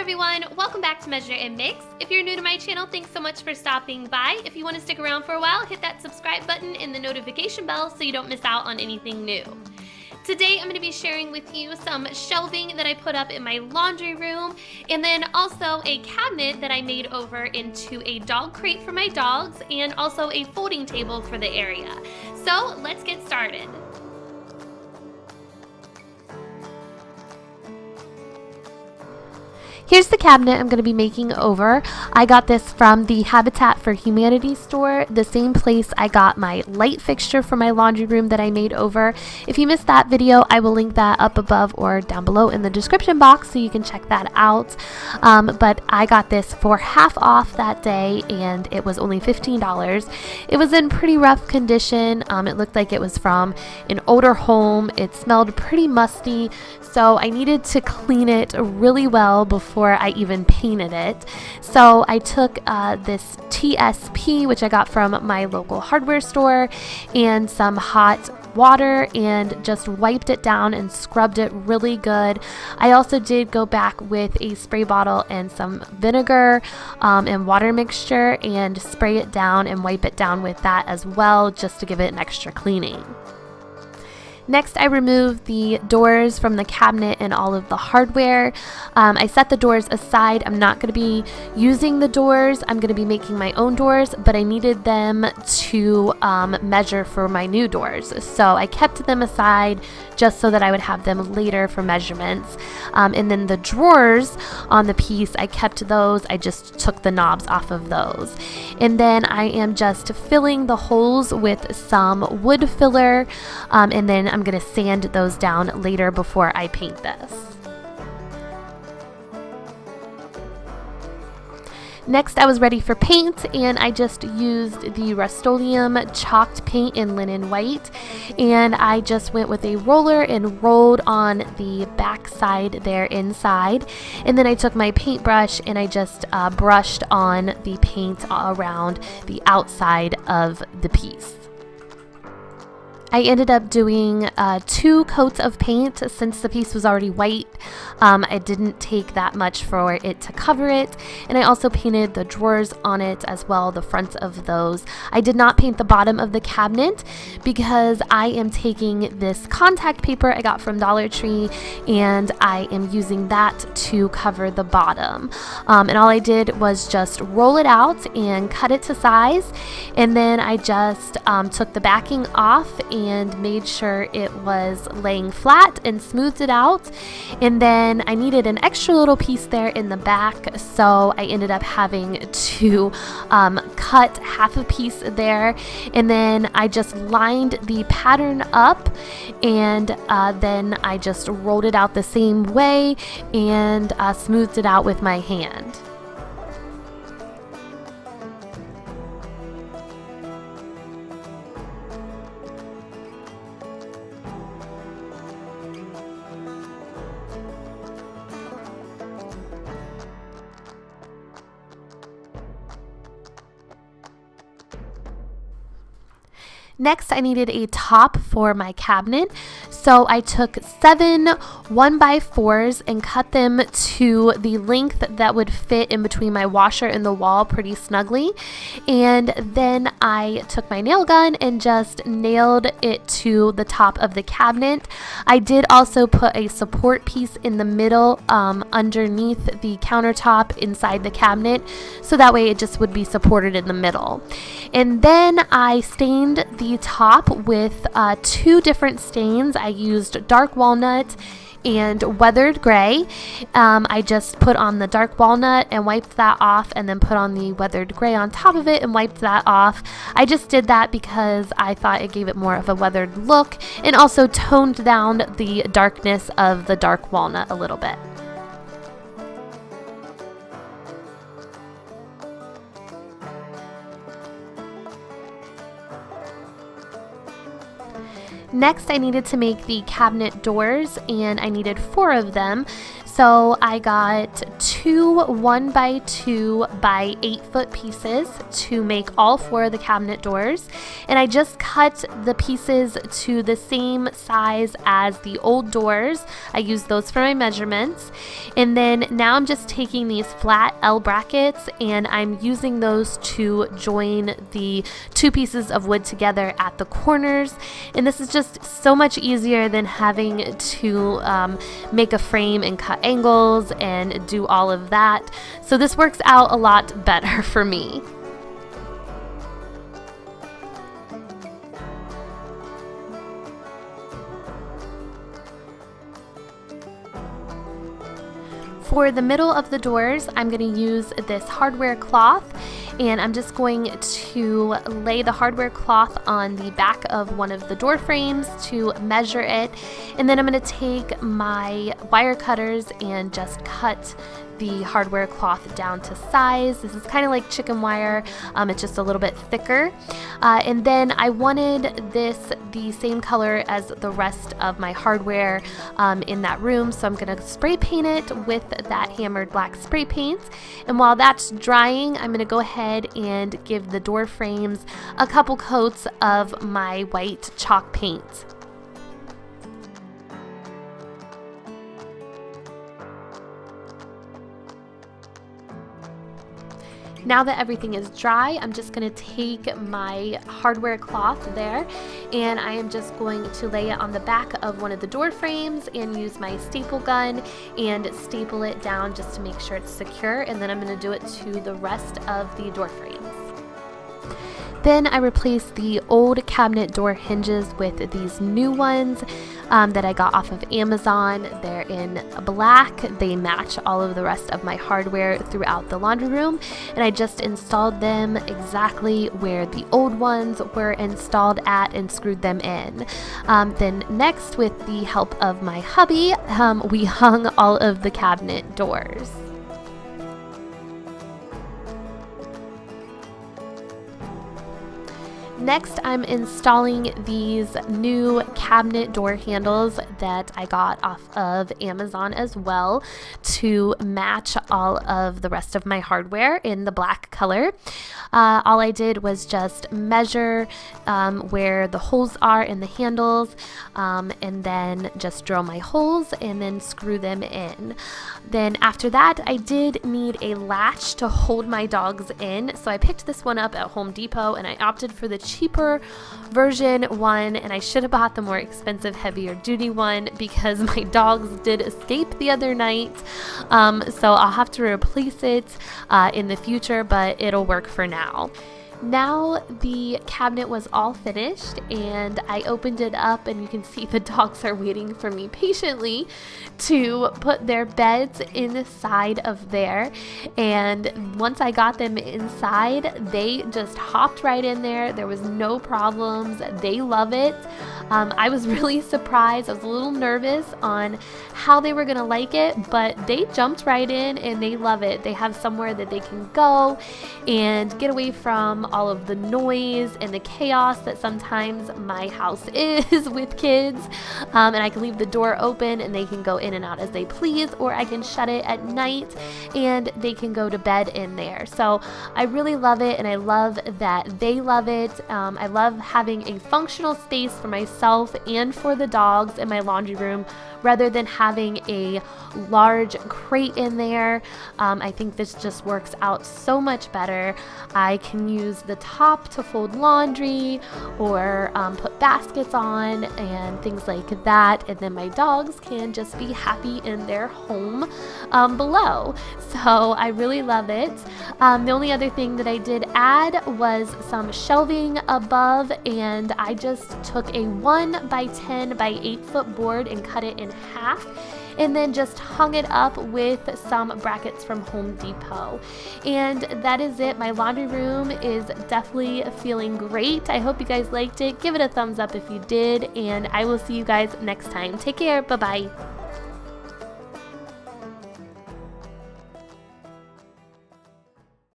everyone, welcome back to Measuremix. If you're new to my channel, thanks so much for stopping by. If you want to stick around for a while, hit that subscribe button and the notification bell so you don't miss out on anything new. Today I'm going to be sharing with you some shelving that I put up in my laundry room, and then also a cabinet that I made over into a dog crate for my dogs, and also a folding table for the area. So let's get started. Here's the cabinet I'm going to be making over. I got this from the Habitat for Humanity store, the same place I got my light fixture for my laundry room that I made over. If you missed that video, I will link that up above or down below in the description box so you can check that out. But I got this for half off that day and it was only $15. It was in pretty rough condition. It looked like it was from an older home. It smelled pretty musty, so I needed to clean it really well before I even painted it. So I took this TSP, which I got from my local hardware store, and some hot water and just wiped it down and scrubbed it really good. I also did go back with a spray bottle and some vinegar and water mixture and spray it down and wipe it down with that as well, just to give it an extra cleaning. Next, I removed the doors from the cabinet and all of the hardware. I set the doors aside. I'm not going to be using the doors. I'm going to be making my own doors, but I needed them to measure for my new doors. So I kept them aside just so that I would have them later for measurements. And then the drawers on the piece, I kept those. I just took the knobs off of those. And then I am just filling the holes with some wood filler, and then I'm going to sand those down later before I paint this. Next, I was ready for paint, and I just used the Rust-Oleum chalked paint in linen white, and I just went with a roller and rolled on the back side there inside, and then I took my paintbrush and I just brushed on the paint around the outside of the piece. I ended up doing 2 coats of paint since the piece was already white. I didn't take that much for it to cover it, and I also painted the drawers on it as well, the fronts of those. I did not paint the bottom of the cabinet because I am taking this contact paper I got from Dollar Tree and I am using that to cover the bottom. And all I did was just roll it out and cut it to size, and then I just took the backing off and made sure it was laying flat and smoothed it out. And then I needed an extra little piece there in the back, so I ended up having to cut half a piece there, and then I just lined the pattern up, and then I just rolled it out the same way and smoothed it out with my hand. Next, I needed a top for my cabinet, so I took 7 1x4s and cut them to the length that would fit in between my washer and the wall pretty snugly, and then I took my nail gun and just nailed it to the top of the cabinet. I did also put a support piece in the middle underneath the countertop inside the cabinet, so that way it just would be supported in the middle. And then I stained the top with 2 different stains. I used dark walnut and weathered gray. I just put on the dark walnut and wiped that off, and then put on the weathered gray on top of it and wiped that off. I just did that because I thought it gave it more of a weathered look and also toned down the darkness of the dark walnut a little bit. Next, I needed to make the cabinet doors, and I needed 4 of them. So I got two 1x2 by 8-foot pieces to make all 4 of the cabinet doors, and I just cut the pieces to the same size as the old doors. I used those for my measurements, and then now I'm just taking these flat L brackets and I'm using those to join the 2 pieces of wood together at the corners, and this is just so much easier than having to make a frame and cut angles and do all of that. So this works out a lot better for me. For the middle of the doors, I'm going to use this hardware cloth, and I'm just going to lay the hardware cloth on the back of one of the door frames to measure it, and then I'm going to take my wire cutters and just cut the hardware cloth down to size. This is kind of like chicken wire, it's just a little bit thicker. And then I wanted this the same color as the rest of my hardware in that room, so I'm going to spray paint it with that hammered black spray paint. And while that's drying, I'm going to go ahead and give the door frames a couple coats of my white chalk paint. Now that everything is dry, I'm just going to take my hardware cloth there, and I am just going to lay it on the back of one of the door frames and use my staple gun and staple it down just to make sure it's secure, and then I'm going to do it to the rest of the door frames. Then I replaced the old cabinet door hinges with these new ones that I got off of Amazon. They're in black. They match all of the rest of my hardware throughout the laundry room, and I just installed them exactly where the old ones were installed at and screwed them in. Then next, with the help of my hubby, we hung all of the cabinet doors. Next, I'm installing these new cabinet door handles that I got off of Amazon as well to match all of the rest of my hardware in the black color. All I did was just measure where the holes are in the handles, and then just drill my holes and then screw them in. Then after that, I did need a latch to hold my dogs in, so I picked this one up at Home Depot, and I opted for the cheaper version one, and I should have bought the more expensive, heavier duty one because my dogs did escape the other night, so I'll have to replace it in the future, but it'll work for now. Now the cabinet was all finished, and I opened it up, and you can see the dogs are waiting for me patiently to put their beds inside of there. And once I got them inside, they just hopped right in there. There was no problems. They love it. I was really surprised. I was a little nervous on how they were gonna like it, but they jumped right in and they love it. They have somewhere that they can go and get away from all of the noise and the chaos that sometimes my house is with kids, and I can leave the door open and they can go in and out as they please, or I can shut it at night and they can go to bed in there. So I really love it, and I love that they love it. I love having a functional space for myself and for the dogs in my laundry room rather than having a large crate in there. I think this just works out so much better. I can use the top to fold laundry or put baskets on and things like that, and then my dogs can just be happy in their home below. So I really love it. The only other thing that I did add was some shelving above, and I just took a 1x10 by 8-foot board and cut it in half, and then just hung it up with some brackets from Home Depot. And that is it. My laundry room is definitely feeling great. I hope you guys liked it. Give it a thumbs up if you did, and I will see you guys next time. Take care. Bye-bye.